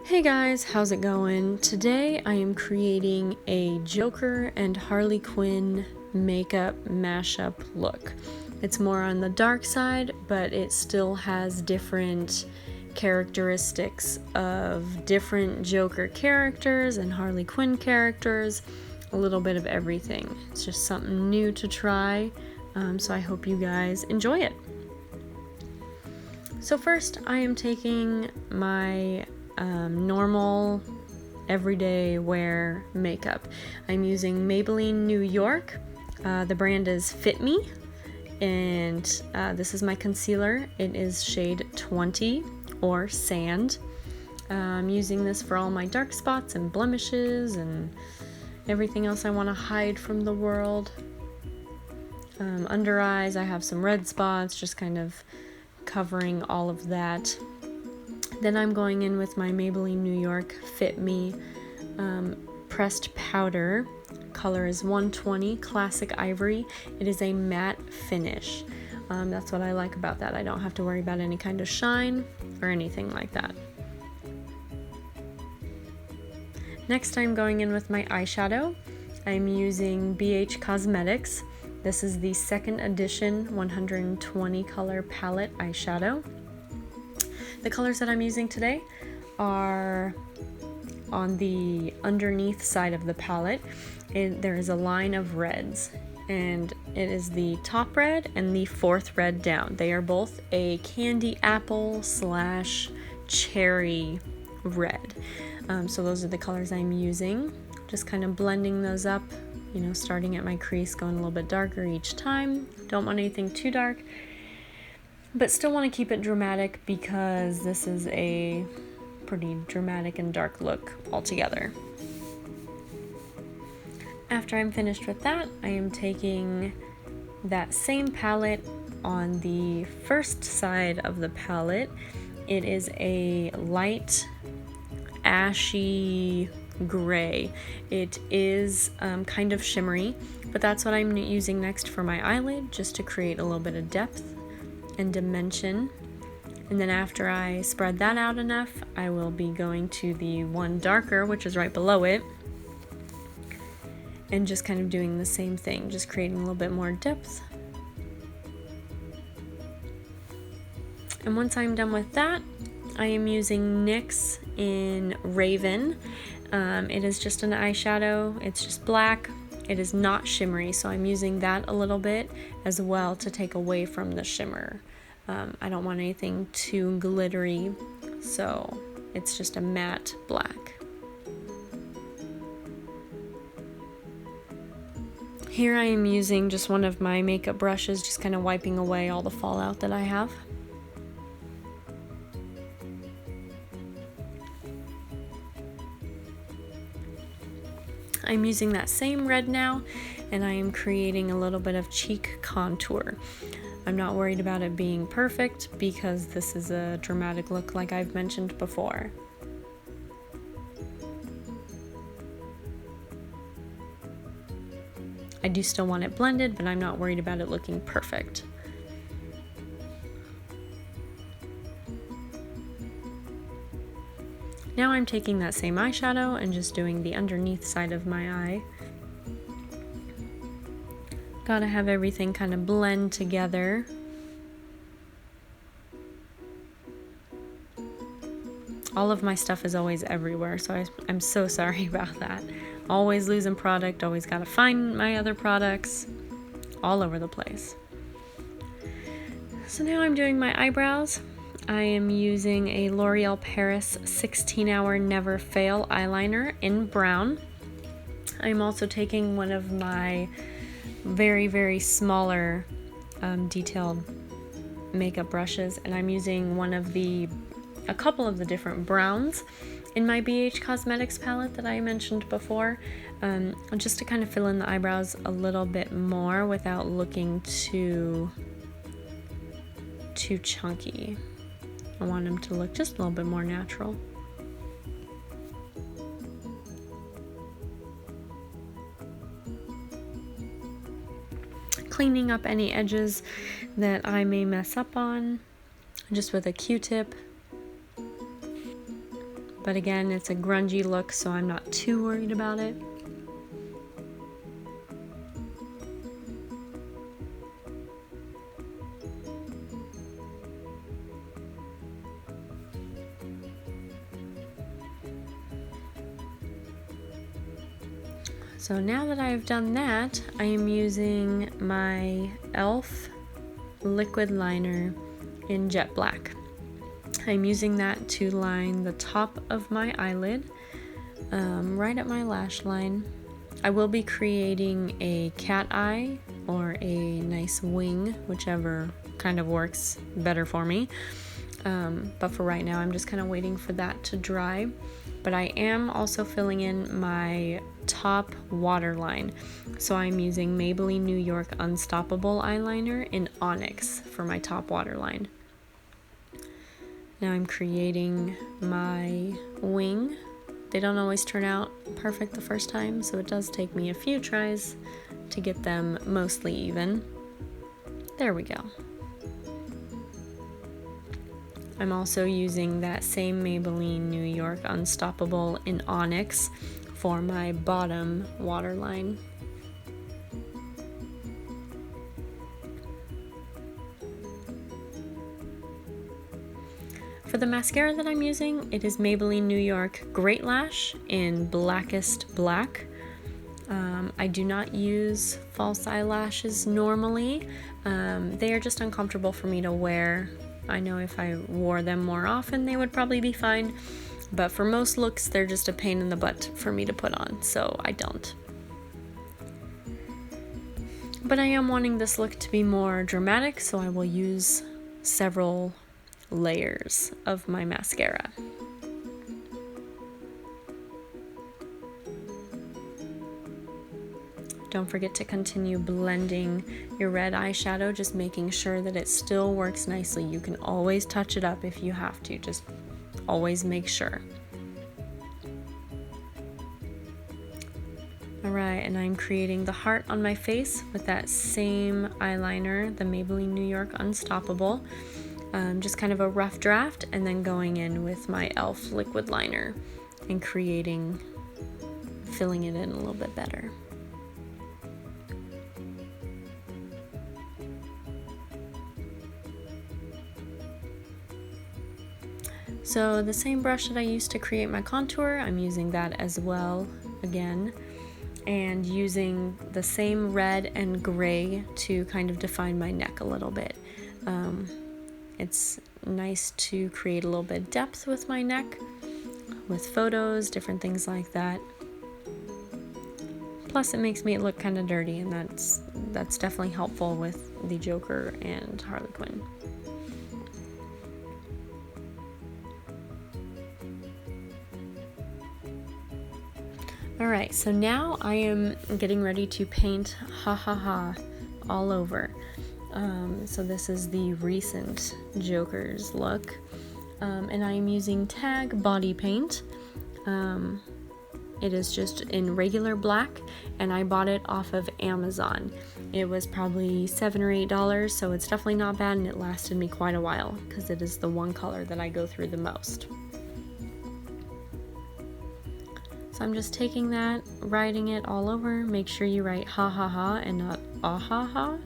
Hey guys, how's it going? Today I am creating a Joker and Harley Quinn makeup mashup look. It's more on the dark side, but it still has different characteristics of different Joker characters and Harley Quinn characters, a little bit of everything. It's just something new to try, so I hope you guys enjoy it. So first I am taking my normal everyday wear makeup. I'm using Maybelline New York. The brand is Fit Me, and this is my concealer. It is shade 20 or Sand. I'm using this for all my dark spots and blemishes and everything else I want to hide from the world. Under eyes, I have some red spots, just kind of covering all of that. Then I'm going in with my Maybelline New York Fit Me pressed powder. Color is 120 Classic Ivory. It is a matte finish. That's what I like about that. I don't have to worry about any kind of shine or anything like that. Next, I'm going in with my eyeshadow. I'm using BH Cosmetics. This is the second edition 120 color palette eyeshadow. The colors that I'm using today are on the underneath side of the palette. There is a line of reds, and it is the top red and the fourth red down. They are both a candy apple / cherry red. So those are the colors I'm using. Just kind of blending those up, starting at my crease, going a little bit darker each time. Don't want anything too dark, but still want to keep it dramatic because this is a pretty dramatic and dark look altogether. After I'm finished with that, I am taking that same palette on the first side of the palette. It is a light ashy gray. It is kind of shimmery, but that's what I'm using next for my eyelid, just to create a little bit of depth and dimension. And then after I spread that out enough, I will be going to the one darker, which is right below it, and just kind of doing the same thing, just creating a little bit more depth. And once I'm done with that, I am using NYX in Raven. It is just an eyeshadow. It's just black. It is not shimmery, so I'm using that a little bit as well to take away from the shimmer. I don't want anything too glittery, so it's just a matte black. Here I am using just one of my makeup brushes, just kind of wiping away all the fallout that I have. I'm using that same red now, and I am creating a little bit of cheek contour. I'm not worried about it being perfect because this is a dramatic look like I've mentioned before. I do still want it blended, but I'm not worried about it looking perfect. Now I'm taking that same eyeshadow and just doing the underneath side of my eye. Gotta have everything kind of blend together. All of my stuff is always everywhere, so I'm so sorry about that. Always losing product, always gotta find my other products, all over the place. So now I'm doing my eyebrows. I am using a L'Oreal Paris 16-hour Never Fail eyeliner in brown. I'm also taking one of my very, very smaller detailed makeup brushes, and I'm using a couple of the different browns in my BH Cosmetics palette that I mentioned before, just to kind of fill in the eyebrows a little bit more without looking too chunky. I want them to look just a little bit more natural. Cleaning up any edges that I may mess up on, just with a Q-tip. But again, it's a grungy look, so I'm not too worried about it. So now that I've done that, I am using my E.L.F. liquid liner in jet black. I'm using that to line the top of my eyelid, right at my lash line. I will be creating a cat eye or a nice wing, whichever kind of works better for me. But for right now, I'm just kind of waiting for that to dry. But I am also filling in my top waterline. So I'm using Maybelline New York Unstoppable eyeliner in Onyx for my top waterline. Now I'm creating my wing. They don't always turn out perfect the first time, so it does take me a few tries to get them mostly even. There we go. I'm also using that same Maybelline New York Unstoppable in Onyx for my bottom waterline. For the mascara that I'm using, it is Maybelline New York Great Lash in Blackest Black. I do not use false eyelashes normally. They are just uncomfortable for me to wear. I know if I wore them more often, they would probably be fine. But for most looks, they're just a pain in the butt for me to put on, so I don't. But I am wanting this look to be more dramatic, so I will use several layers of my mascara. Don't forget to continue blending your red eyeshadow, just making sure that it still works nicely. You can always touch it up if you have to, just always make sure. Alright, and I'm creating the heart on my face with that same eyeliner, the Maybelline New York Unstoppable. Just kind of a rough draft, and then going in with my E.L.F. liquid liner and filling it in a little bit better. So the same brush that I used to create my contour, I'm using that as well again, and using the same red and gray to kind of define my neck a little bit. It's nice to create a little bit of depth with my neck, with photos, different things like that. Plus it makes me look kind of dirty, and that's definitely helpful with the Joker and Harley Quinn. Alright, so now I am getting ready to paint Ha Ha Ha all over. So this is the recent Joker's look, and I am using Tag body paint. It is just in regular black, and I bought it off of Amazon. It was probably $7 or $8, so it's definitely not bad, and it lasted me quite a while because it is the one color that I go through the most. So I'm just taking that, writing it all over. Make sure you write ha ha ha and not ah ha ha.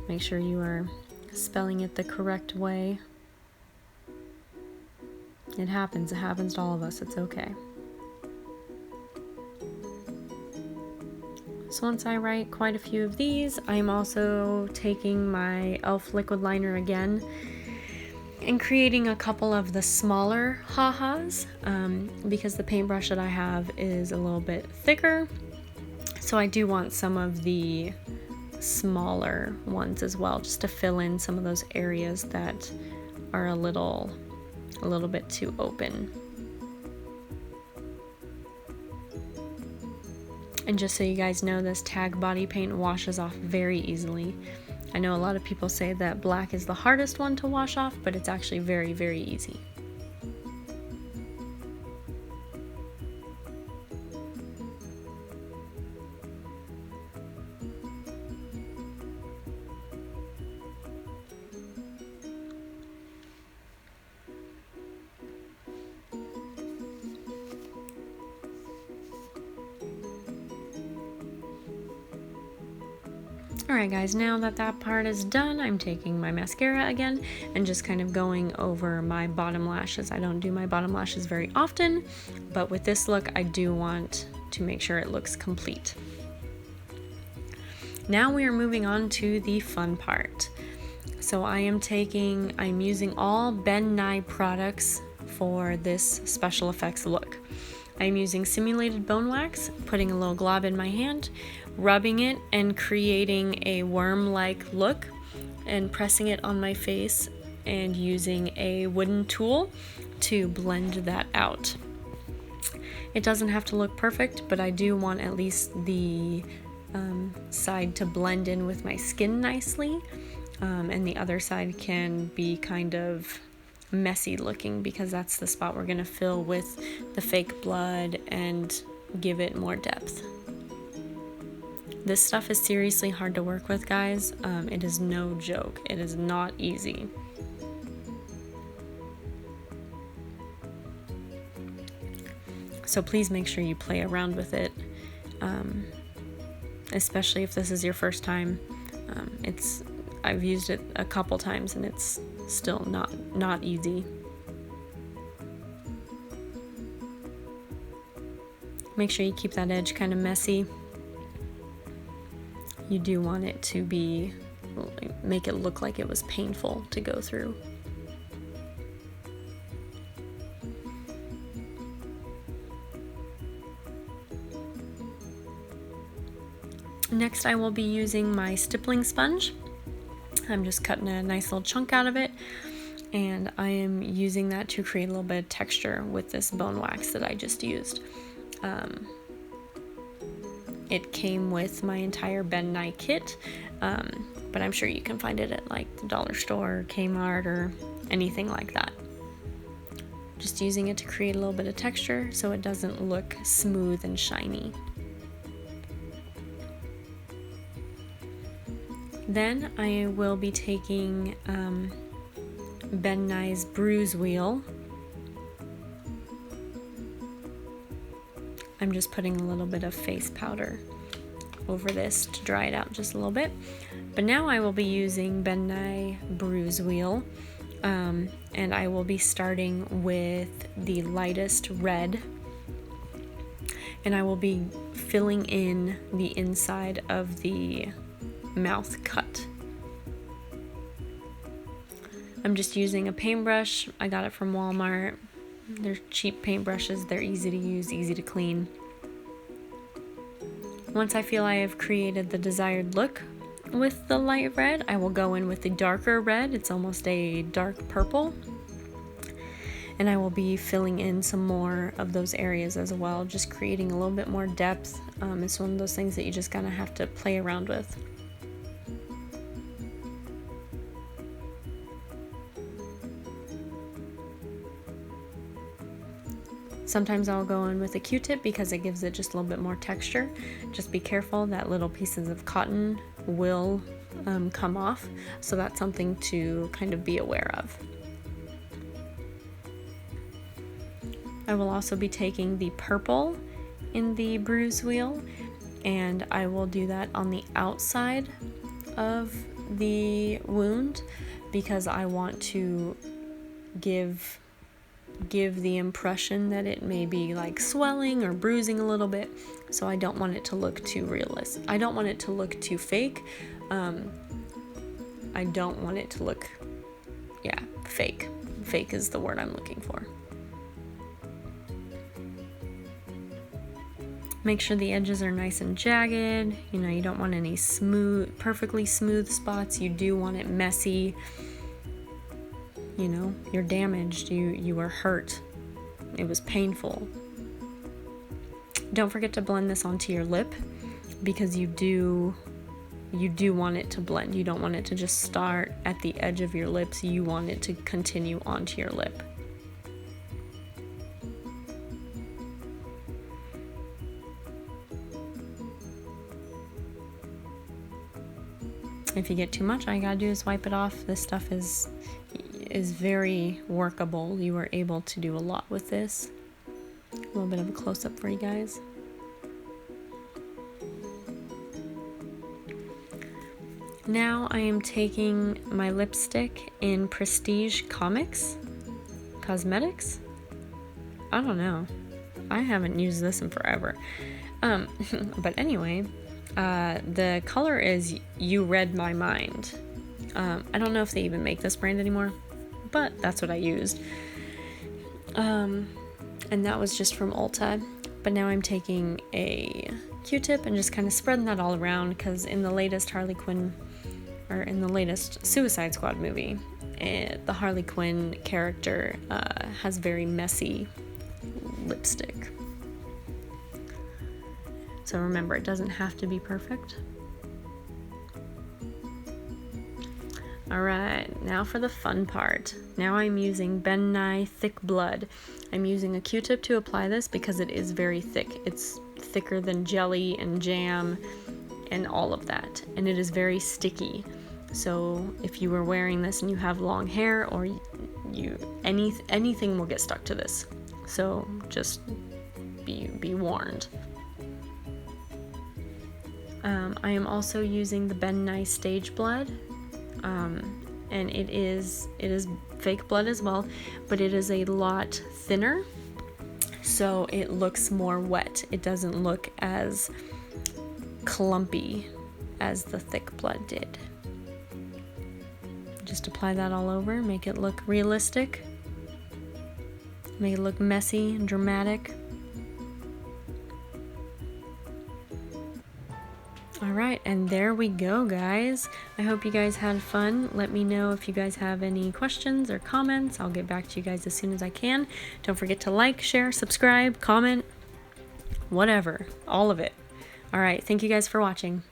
Make sure you are spelling it the correct way. It happens to all of us, it's okay. So once I write quite a few of these, I'm also taking my E.L.F. liquid liner again and creating a couple of the smaller ha-has, because the paintbrush that I have is a little bit thicker, so I do want some of the smaller ones as well, just to fill in some of those areas that are a little bit too open. And just so you guys know, this Tag body paint washes off very easily. I know a lot of people say that black is the hardest one to wash off, but it's actually very, very easy. Alright guys, now that that part is done, I'm taking my mascara again and just kind of going over my bottom lashes. I don't do my bottom lashes very often, but with this look, I do want to make sure it looks complete. Now we are moving on to the fun part. So I'm using all Ben Nye products for this special effects look. I'm using simulated bone wax, putting a little glob in my hand, rubbing it and creating a worm-like look and pressing it on my face and using a wooden tool to blend that out. It doesn't have to look perfect, but I do want at least the side to blend in with my skin nicely, and the other side can be kind of messy looking because that's the spot we're going to fill with the fake blood and give it more depth. This stuff is seriously hard to work with, guys. It is no joke. It is not easy. So please make sure you play around with it, especially if this is your first time. I've used it a couple times and it's still not easy. Make sure you keep that edge kind of messy. You do want it to make it look like it was painful to go through. Next, I will be using my stippling sponge. I'm just cutting a nice little chunk out of it, and I am using that to create a little bit of texture with this bone wax that I just used. It came with my entire Ben Nye kit, but I'm sure you can find it at like the dollar store, Kmart, or anything like that. Just using it to create a little bit of texture so it doesn't look smooth and shiny. Then I will be taking Ben Nye's bruise wheel. I'm just putting a little bit of face powder over this to dry it out just a little bit. But now I will be using Ben Nye bruise wheel, and I will be starting with the lightest red, and I will be filling in the inside of the mouth cut. I'm just using a paintbrush. I got it from Walmart. They're cheap paintbrushes. They're easy to use, easy to clean. Once I feel I have created the desired look with the light red, I will go in with the darker red. It's almost a dark purple. And I will be filling in some more of those areas as well, just creating a little bit more depth. It's one of those things that you just kind of have to play around with. Sometimes I'll go in with a Q-tip because it gives it just a little bit more texture. Just be careful that little pieces of cotton will come off, so that's something to kind of be aware of. I will also be taking the purple in the bruise wheel, and I will do that on the outside of the wound because I want to give the impression that it may be like swelling or bruising a little bit, so I don't want it to look too realistic. I don't want it to look too fake. I don't want it to look, fake. Fake is the word I'm looking for. Make sure the edges are nice and jagged. You don't want any perfectly smooth spots. You do want it messy. You're damaged, you were hurt, it was painful. Don't forget to blend this onto your lip because you do want it to blend. You don't want it to just start at the edge of your lips, you want it to continue onto your lip. If you get too much, all you gotta do is wipe it off. This stuff is very workable. You were able to do a lot with this. A little bit of a close-up for you guys. Now I am taking my lipstick in Prestige Cosmetics? I don't know. I haven't used this in forever. But anyway, the color is You Read My Mind. I don't know if they even make this brand anymore, but that's what I used. And that was just from Ulta. But now I'm taking a Q-tip and just kind of spreading that all around, because in the latest Suicide Squad movie, the Harley Quinn character has very messy lipstick. So remember, it doesn't have to be perfect. Alright, now for the fun part. Now I'm using Ben Nye Thick Blood. I'm using a Q-tip to apply this because it is very thick. It's thicker than jelly and jam and all of that. And it is very sticky. So if you were wearing this and you have long hair, or anything will get stuck to this. So just be warned. I am also using the Ben Nye Stage Blood. And it is fake blood as well, but it is a lot thinner, so it looks more wet. It doesn't look as clumpy as the thick blood did. Just apply that all over, make it look realistic, make it look messy and dramatic. Alright, and there we go, guys. I hope you guys had fun. Let me know if you guys have any questions or comments. I'll get back to you guys as soon as I can. Don't forget to like, share, subscribe, comment, whatever. All of it. Alright, thank you guys for watching.